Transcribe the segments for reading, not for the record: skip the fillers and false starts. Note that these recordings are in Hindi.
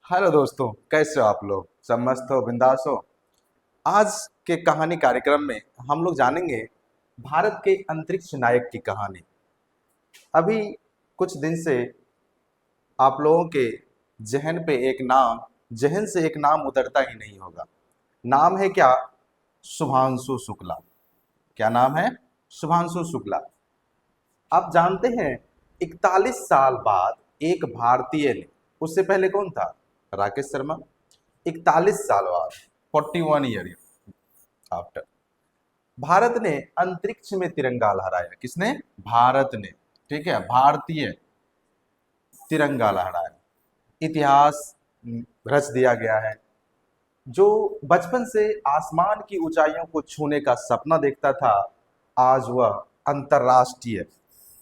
हेलो दोस्तों, कैसे हो आप लोग? सब मस्त हो, बिंदास हो? आज के कहानी कार्यक्रम में हम लोग जानेंगे भारत के अंतरिक्ष नायक की कहानी। अभी कुछ दिन से आप लोगों के जहन पे एक नाम जहन से एक नाम उतरता ही नहीं होगा। नाम है क्या? शुभांशु शुक्ला। क्या नाम है? शुभांशु शुक्ला। आप जानते हैं 41 साल बाद एक भारतीय ने, उससे पहले कौन था? राकेश शर्मा। 41 साल बाद, 41 ईयर आफ्टर, भारत ने अंतरिक्ष में तिरंगा लहराया। किसने? भारत ने। ठीक है, भारतीय तिरंगा लहराया। इतिहास रच दिया गया है। जो बचपन से आसमान की ऊंचाइयों को छूने का सपना देखता था, आज वह अंतरराष्ट्रीय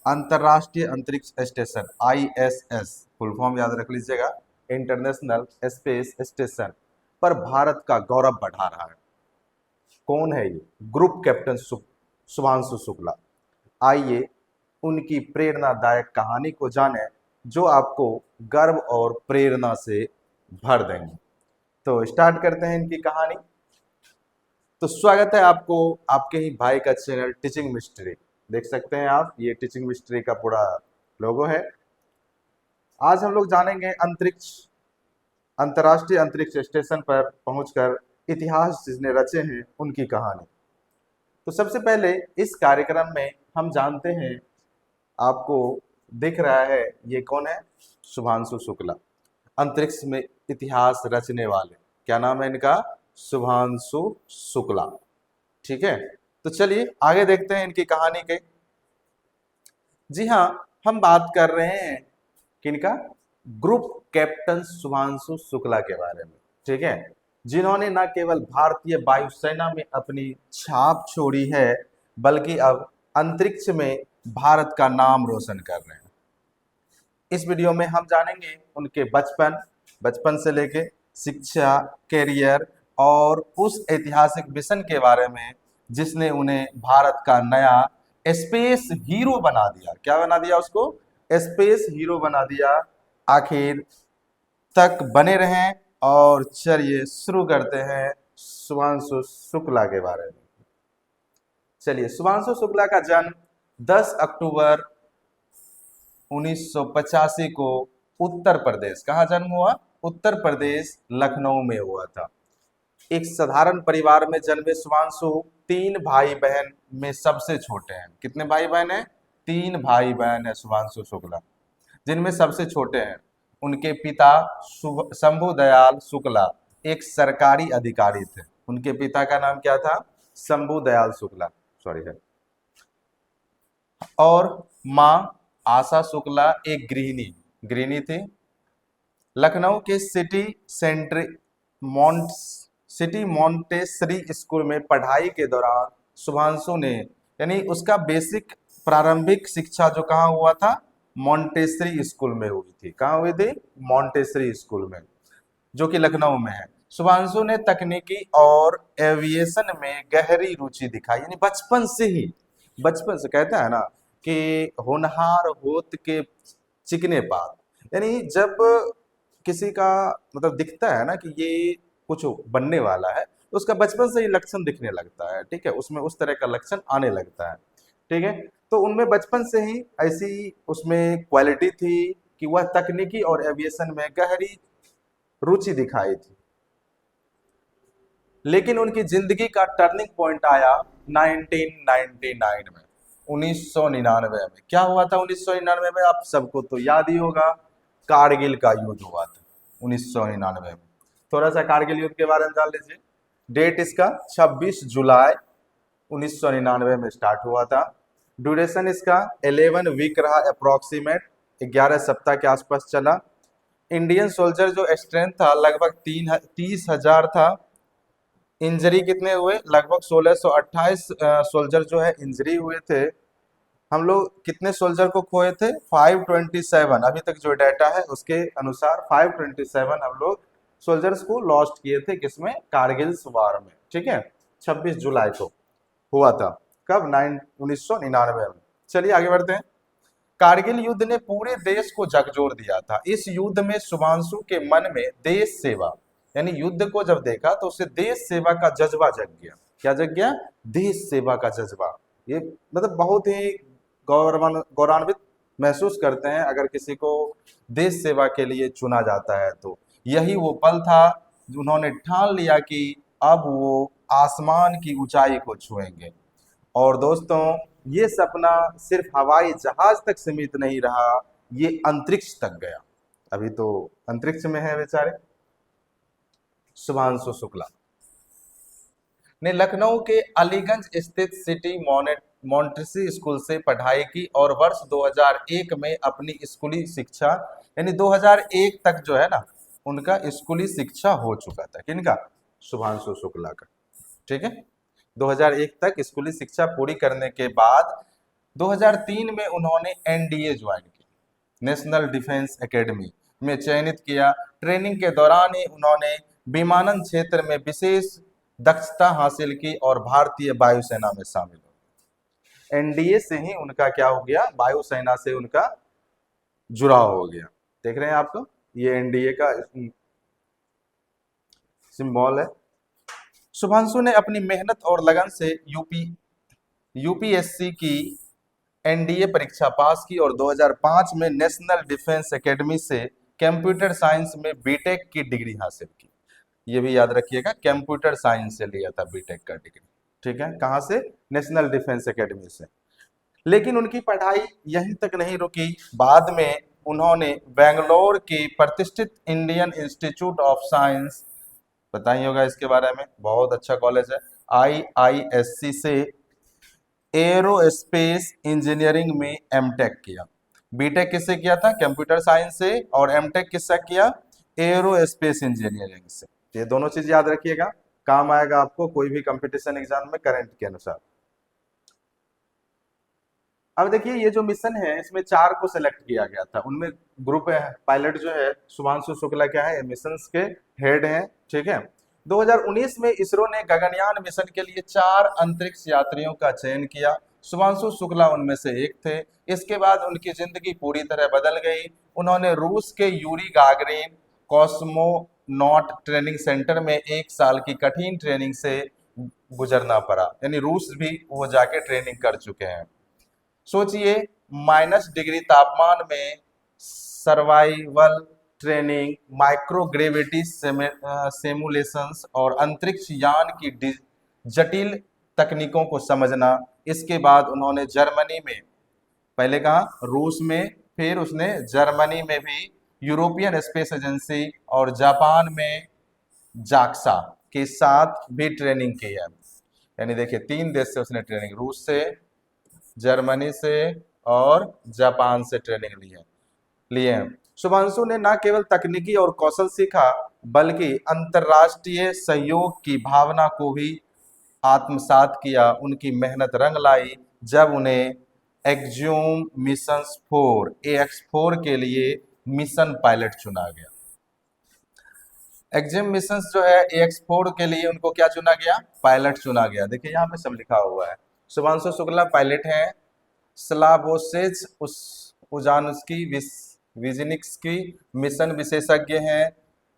अंतरराष्ट्रीय अंतरिक्ष स्टेशन आईएसएस, फुल फॉर्म याद रख लीजिएगा, इंटरनेशनल स्पेस स्टेशन पर भारत का गौरव बढ़ा रहा है। कौन है ये? Group captain Shubhanshu Shukla. आइए उनकी प्रेरणादायक कहानी को जानें, जो आपको गर्व और प्रेरणा से भर देंगे। तो स्टार्ट करते हैं इनकी कहानी। तो स्वागत है आपको आपके ही भाई का चैनल टीचिंग मिस्ट्री। देख सकते हैं आप, ये टीचिंग मिस्ट्री का पूरा लोगो है। आज हम लोग जानेंगे अंतर्राष्ट्रीय अंतरिक्ष स्टेशन पर पहुंचकर इतिहास जिसने रचे हैं उनकी कहानी। तो सबसे पहले इस कार्यक्रम में हम जानते हैं, आपको दिख रहा है ये कौन है? शुभांशु शुक्ला, अंतरिक्ष में इतिहास रचने वाले। क्या नाम है इनका? शुभांशु शुक्ला। ठीक है, तो चलिए आगे देखते हैं इनकी कहानी के। जी हाँ, हम बात कर रहे हैं किनका? ग्रुप कैप्टन शुभांशु शुक्ला के बारे में। ठीक है, जिन्होंने न केवल भारतीय वायुसेना में अपनी छाप छोड़ी है, बल्कि अब अंतरिक्ष में भारत का नाम रोशन कर रहे हैं। इस वीडियो में हम जानेंगे उनके बचपन से लेके शिक्षा, कैरियर और उस ऐतिहासिक मिशन के बारे में जिसने उन्हें भारत का नया स्पेस हीरो बना दिया। क्या बना दिया उसको? स्पेस हीरो बना दिया। आखिर तक बने रहें और चलिए शुरू करते हैं शुभांशु शुक्ला के बारे में। चलिए, शुभांशु शुक्ला का जन्म 10 अक्टूबर 1985 को उत्तर प्रदेश, कहाँ जन्म हुआ? उत्तर प्रदेश, लखनऊ में हुआ था। एक साधारण परिवार में जन्मे शुभांशु 3 भाई बहन में सबसे छोटे हैं। कितने भाई बहन हैं? 3 भाई बहन है शुभांशु शुक्ला, जिनमें सबसे छोटे हैं। उनके पिता शंभू दयाल शुक्ला एक सरकारी अधिकारी थे। उनके पिता का नाम क्या था? शंभू दयाल शुक्ला, सॉरी है। और माँ आशा शुक्ला एक गृहिणी थी। लखनऊ के सिटी मॉन्टेसरी स्कूल में पढ़ाई के दौरान शुभांशु ने, यानी उसका बेसिक प्रारंभिक शिक्षा जो कहाँ हुआ था? मॉन्टेसरी स्कूल में हुई थी। कहाँ हुई थी? मॉन्टेसरी स्कूल में, जो कि लखनऊ में है। शुभांशु ने तकनीकी और एविएशन में गहरी रुचि दिखाई, यानी बचपन से कहता है ना कि होनहार होत के चिकने पात, यानी जब किसी का मतलब दिखता है ना कि ये कुछ बनने वाला है, तो उसका बचपन से ही लक्षण दिखने लगता है। ठीक है, उसमें उस तरह का लक्षण आने लगता है। ठीक है, तो उनमें बचपन से ही ऐसी उसमें क्वालिटी थी कि वह तकनीकी और एविएशन में गहरी रुचि दिखाई थी। लेकिन उनकी जिंदगी का टर्निंग पॉइंट आया 1999 में, 1999 में। क्या हुआ था 1999 में? आप सबको तो याद ही होगा, कारगिल का युद्ध हुआ था 1999 में। थोड़ा सा कारगिल युद्ध के बारे में जान लीजिए। डेट इसका 26 जुलाई 1999 में स्टार्ट हुआ था। ड्यूरेशन इसका 11 वीक रहा, अप्रोक्सीमेट 11 सप्ताह के आसपास चला। इंडियन सोल्जर जो स्ट्रेंथ था लगभग 30,000 था। इंजरी कितने हुए? लगभग 1628 सोल्जर जो है इंजरी हुए थे। हम लोग कितने सोल्जर को खोए थे? 527। अभी तक जो डाटा है उसके अनुसार 527 हम लोग सोल्जर्स को लॉस्ट किए थे। किसमें? कारगिल वार में। ठीक है, 26 जुलाई को हुआ था। कब? 1999 में। चलिए आगे बढ़ते हैं। कारगिल युद्ध ने पूरे देश को झकझोर दिया था। इस युद्ध में शुभांशु के मन में देश सेवा, यानी युद्ध को जब देखा तो उसे देश सेवा का जज्बा जग गया। क्या जग गया? देश सेवा का जज्बा। ये मतलब बहुत ही गौरवान्वित महसूस करते हैं अगर किसी को देश सेवा के लिए चुना जाता है तो। यही वो पल था, उन्होंने ठान लिया कि अब वो आसमान की ऊंचाई को छुएंगे। और दोस्तों, ये सपना सिर्फ हवाई जहाज तक सीमित नहीं रहा, ये अंतरिक्ष तक गया। अभी तो अंतरिक्ष में है बेचारे। शुभांशु शुक्ला ने लखनऊ के अलीगंज स्थित सिटी मॉन्टेसरी स्कूल से पढ़ाई की और वर्ष 2001 में अपनी स्कूली शिक्षा, यानी 2001 तक जो है ना, उनका स्कूली शिक्षा हो चुका था। किनका? शुभांशु शुक्ला का। ठीक है, 2001 तक स्कूली शिक्षा पूरी करने के बाद 2003 में उन्होंने एनडीए ज्वाइन की, नेशनल डिफेंस एकेडमी में चयनित किया। ट्रेनिंग के दौरान ही उन्होंने विमानन क्षेत्र में विशेष दक्षता हासिल की और भारतीय वायुसेना में शामिल हो गए। एनडीए से ही उनका क्या हो गया? वायुसेना से उनका जुड़ाव हो गया। देख रहे हैं आपको, ये एनडीए का सिंबल है। शुभांशु ने अपनी मेहनत और लगन से यूपीएससी की एनडीए परीक्षा पास की और 2005 में नेशनल डिफेंस एकेडमी से कंप्यूटर साइंस में बीटेक की डिग्री हासिल की। ये भी याद रखिएगा, कंप्यूटर साइंस से लिया था बीटेक का डिग्री। ठीक है, कहां से? नेशनल डिफेंस एकेडमी से। लेकिन उनकी पढ़ाई यहीं तक नहीं रुकी। बाद में उन्होंने बेंगलोर के प्रतिष्ठित इंडियन इंस्टीट्यूट ऑफ साइंस, पता ही होगा इसके बारे में, बहुत अच्छा कॉलेज है, आईआईएससी से एरोस्पेस इंजीनियरिंग में एमटेक किया। बीटेक किससे किया था? कंप्यूटर साइंस से। और एमटेक किससे किया? एरोस्पेस इंजीनियरिंग से। ये दोनों चीज याद रखिएगा, काम आएगा आपको कोई भी कंपटीशन एग्जाम में करंट के अनुसार। अब देखिए, ये जो मिशन है इसमें 4 को सिलेक्ट किया गया था। उनमें ग्रुप पायलट जो है शुभांशु शुक्ला क्या है? मिशन के हेड हैं। ठीक है, 2019 में इसरो ने गगनयान मिशन के लिए 4 अंतरिक्ष यात्रियों का चयन किया। शुभांशु शुक्ला उनमें से एक थे। इसके बाद उनकी जिंदगी पूरी तरह बदल गई। उन्होंने रूस के Yuri Gagarin cosmonaut training centre में 1 साल की कठिन ट्रेनिंग से गुजरना पड़ा, यानी रूस भी वो जाके ट्रेनिंग कर चुके हैं। सोचिए, -डिग्री तापमान में सर्वाइवल ट्रेनिंग, माइक्रोग्रेविटी सिमुलेशंस और अंतरिक्ष यान की जटिल तकनीकों को समझना। इसके बाद उन्होंने जर्मनी में, पहले कहा रूस में, फिर उसने जर्मनी में भी यूरोपियन स्पेस एजेंसी और जापान में जाक्सा के साथ भी ट्रेनिंग की है। यानी देखिए, 3 देश से उसने ट्रेनिंग, रूस से, जर्मनी से और जापान से ट्रेनिंग लिए हैं। शुभांशु ने न केवल तकनीकी और कौशल सीखा, बल्कि अंतर्राष्ट्रीय सहयोग की भावना को भी आत्मसात किया। उनकी मेहनत रंग लाई जब उन्हें एक्जियोम मिशन 4 AX4 के लिए मिशन पायलट चुना गया। एक्जियोम मिशन जो है AX4 के लिए उनको क्या चुना गया? पायलट चुना गया। देखिए यहाँ पे सब लिखा हुआ है। शुभांशु शुक्ला पायलट हैं, स्लावोसेज उजानस्की विजिनिक्सकी मिशन विशेषज्ञ हैं,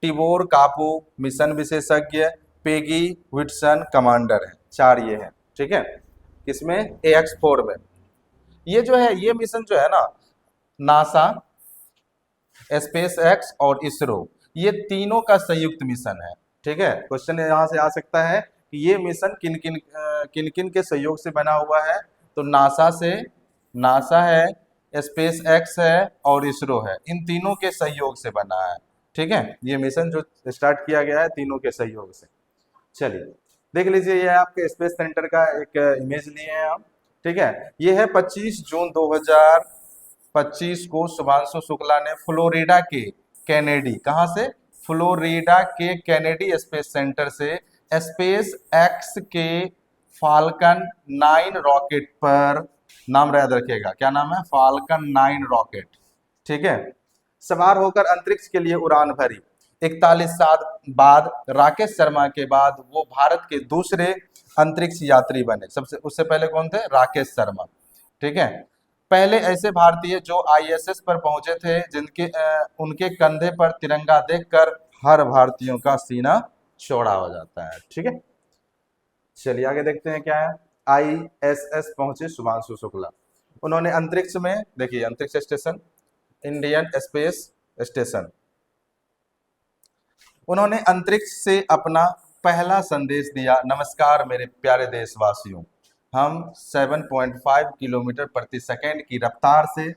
टिबोर कापू मिशन विशेषज्ञ, पेगी विटसन कमांडर हैं। 4 ये हैं। ठीक है, किसमें? AX4 में। ये जो है, ये मिशन जो है ना, नासा, स्पेस एक्स और इसरो, ये तीनों का संयुक्त मिशन है। ठीक है, क्वेश्चन यहाँ से आ सकता है कि ये मिशन किन किन के सहयोग से बना हुआ है? तो नासा है, स्पेस एक्स है और इसरो है। इन तीनों के सहयोग से बना है। ठीक है, ये मिशन जो स्टार्ट किया गया है तीनों के सहयोग से। चलिए देख लीजिए, ये आपके स्पेस सेंटर का एक इमेज लिए हैं हम। ठीक है, ये है 25 जून 2025 को शुभांशु शुक्ला ने फ्लोरिडा के कैनेडी, कहां से? फ्लोरिडा के कैनेडी स्पेस सेंटर से स्पेस एक्स के फाल्कन 9 रॉकेट पर, नाम याद रखिएगा, क्या नाम है? Falcon 9 rocket. ठीक है, सवार होकर अंतरिक्ष के लिए उड़ान भरी। 41 साल बाद राकेश शर्मा के बाद वो भारत के दूसरे अंतरिक्ष यात्री बने। सबसे उससे पहले कौन थे? राकेश शर्मा। ठीक है, पहले ऐसे भारतीय जो आईएसएस पर पहुंचे थे जिनके उनके कंधे पर तिरंगा देखकर हर भारतीयों का सीना चौड़ा हो जाता है। ठीक है, चलिए आगे देखते हैं क्या है। आईएसएस पहुंचे शुभांशु शुक्ला। उन्होंने अंतरिक्ष में, देखिए अंतरिक्ष स्टेशन, इंडियन स्पेस स्टेशन, उन्होंने अंतरिक्ष से अपना पहला संदेश दिया। नमस्कार मेरे प्यारे देशवासियों, हम 7.5 किलोमीटर प्रति सेकंड की रफ्तार से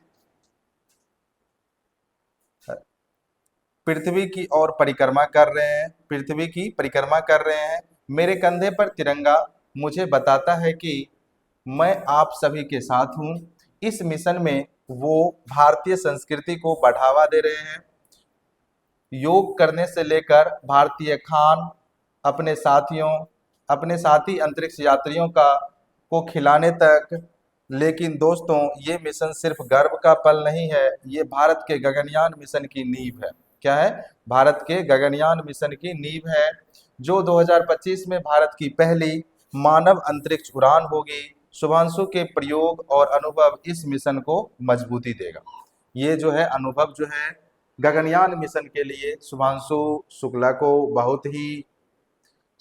पृथ्वी की ओर परिक्रमा कर रहे हैं, पृथ्वी की परिक्रमा कर रहे हैं। मेरे कंधे पर तिरंगा मुझे बताता है कि मैं आप सभी के साथ हूँ। इस मिशन में वो भारतीय संस्कृति को बढ़ावा दे रहे हैं। योग करने से लेकर भारतीय खान, अपने साथियों, अपने साथी अंतरिक्ष यात्रियों का को खिलाने तक। लेकिन दोस्तों, ये मिशन सिर्फ गर्व का पल नहीं है, ये भारत के गगनयान मिशन की नींव है। क्या है? भारत के गगनयान मिशन की नींव है, जो 2025 में भारत की पहली मानव अंतरिक्ष उड़ान होगी। शुभांशु के प्रयोग और अनुभव इस मिशन को मजबूती देगा। ये जो है अनुभव जो है गगनयान मिशन के लिए शुभांशु शुक्ला को बहुत ही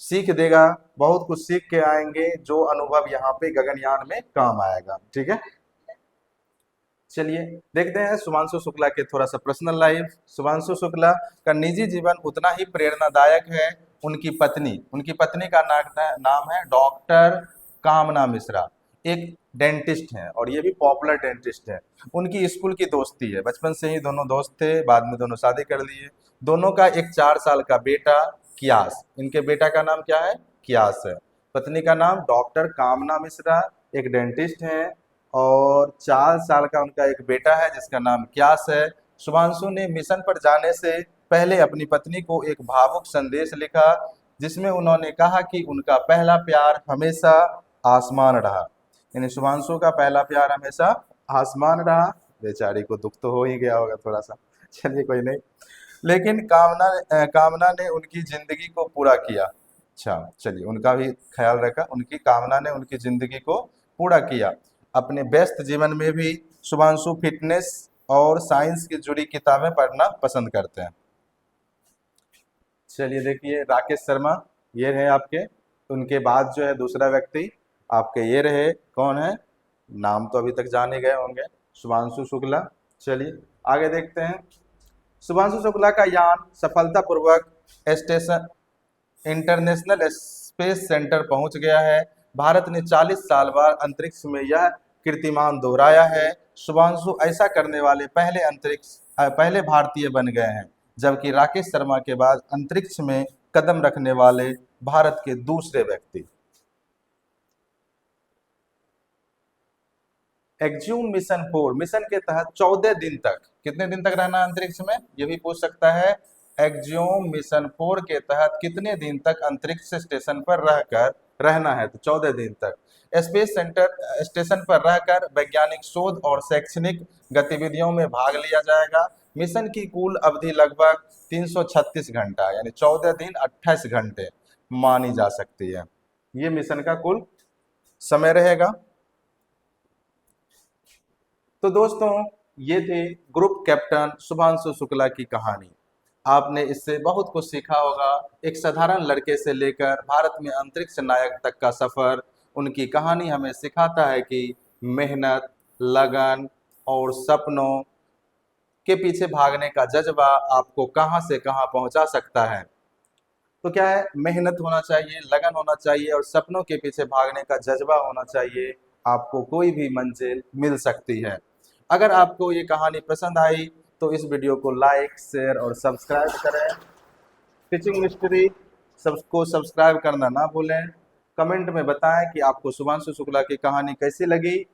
सीख देगा, बहुत कुछ सीख के आएंगे, जो अनुभव यहाँ पे गगनयान में काम आएगा। ठीक है, चलिए देखते हैं शुभांशु शुक्ला के थोड़ा सा पर्सनल लाइफ। शुभांशु शुक्ला का निजी जीवन उतना ही प्रेरणादायक है। उनकी पत्नी का नाम है डॉक्टर कामना मिश्रा, एक डेंटिस्ट हैं और ये भी पॉपुलर डेंटिस्ट है। उनकी स्कूल की दोस्ती है, बचपन से ही दोनों दोस्त थे, बाद में दोनों शादी कर लिए। दोनों का एक 4 साल का बेटा कियास, इनके बेटा का नाम क्या है? कियास है। पत्नी का नाम डॉक्टर कामना मिश्रा, एक डेंटिस्ट हैं, और 4 साल का उनका एक बेटा है जिसका नाम क्यास है। शुभांशु ने मिशन पर जाने से पहले अपनी पत्नी को एक भावुक संदेश लिखा, जिसमें उन्होंने कहा कि उनका पहला प्यार हमेशा आसमान रहा। यानी शुभांशु का पहला प्यार हमेशा आसमान रहा। बेचारी को दुख तो हो ही गया होगा थोड़ा सा, चलिए कोई नहीं। लेकिन कामना ने उनकी जिंदगी को पूरा किया। अच्छा चलिए, उनका भी ख्याल रखा, उनकी कामना ने उनकी जिंदगी को पूरा किया। अपने व्यस्त जीवन में भी शुभांशु फिटनेस और साइंस की जुड़ी किताबें पढ़ना पसंद करते हैं। चलिए देखिए राकेश शर्मा, ये रहे आपके। उनके बाद जो है दूसरा व्यक्ति आपके ये रहे, कौन है? नाम तो अभी तक जाने गए होंगे, शुभांशु शुक्ला। चलिए आगे देखते हैं। शुभांशु शुक्ला का यान सफलतापूर्वक स्टेशन इंटरनेशनल स्पेस सेंटर पहुंच गया है। भारत ने 40 साल बाद अंतरिक्ष में यह कीर्तिमान दोहराया है। शुभांशु ऐसा करने वाले पहले भारतीय बन गए हैं, जबकि राकेश शर्मा के बाद अंतरिक्ष में कदम रखने वाले भारत के दूसरे व्यक्ति। एक्ज्यूम मिशन 4 मिशन के तहत 14 दिन तक, कितने दिन तक रहना अंतरिक्ष में, ये भी पूछ सकता है। एक्ज्यूम मिशन 4 के तहत कितने दिन तक अंतरिक्ष स्टेशन पर रहकर रहना है? तो 14 दिन तक स्पेस सेंटर स्टेशन पर रहकर वैज्ञानिक शोध और शैक्षणिक गतिविधियों में भाग लिया जाएगा। मिशन की कुल अवधि लगभग 336 घंटा, यानी 14 दिन 28 घंटे मानी जा सकती है। ये मिशन का कुल समय रहेगा। तो दोस्तों, ये थे ग्रुप कैप्टन शुभांशु शुक्ला की कहानी। आपने इससे बहुत कुछ सीखा होगा। एक साधारण लड़के से लेकर भारत में अंतरिक्ष नायक तक का सफर, उनकी कहानी हमें सिखाता है कि मेहनत, लगन और सपनों के पीछे भागने का जज्बा आपको कहां से कहां पहुंचा सकता है। तो क्या है? मेहनत होना चाहिए, लगन होना चाहिए और सपनों के पीछे भागने का जज्बा होना चाहिए। आपको कोई भी मंजिल मिल सकती है। अगर आपको ये कहानी पसंद आई तो इस वीडियो को लाइक, शेयर और सब्सक्राइब करें। टीचिंग मिस्ट्री सबको सब्सक्राइब करना ना भूलें। कमेंट में बताएं कि आपको शुभांशु शुक्ला की कहानी कैसी लगी,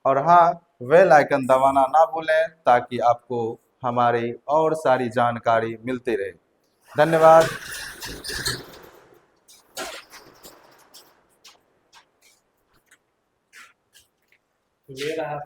और हाँ, बेल आइकन दबाना ना भूलें ताकि आपको हमारी और सारी जानकारी मिलती रहे। धन्यवाद। ये रहा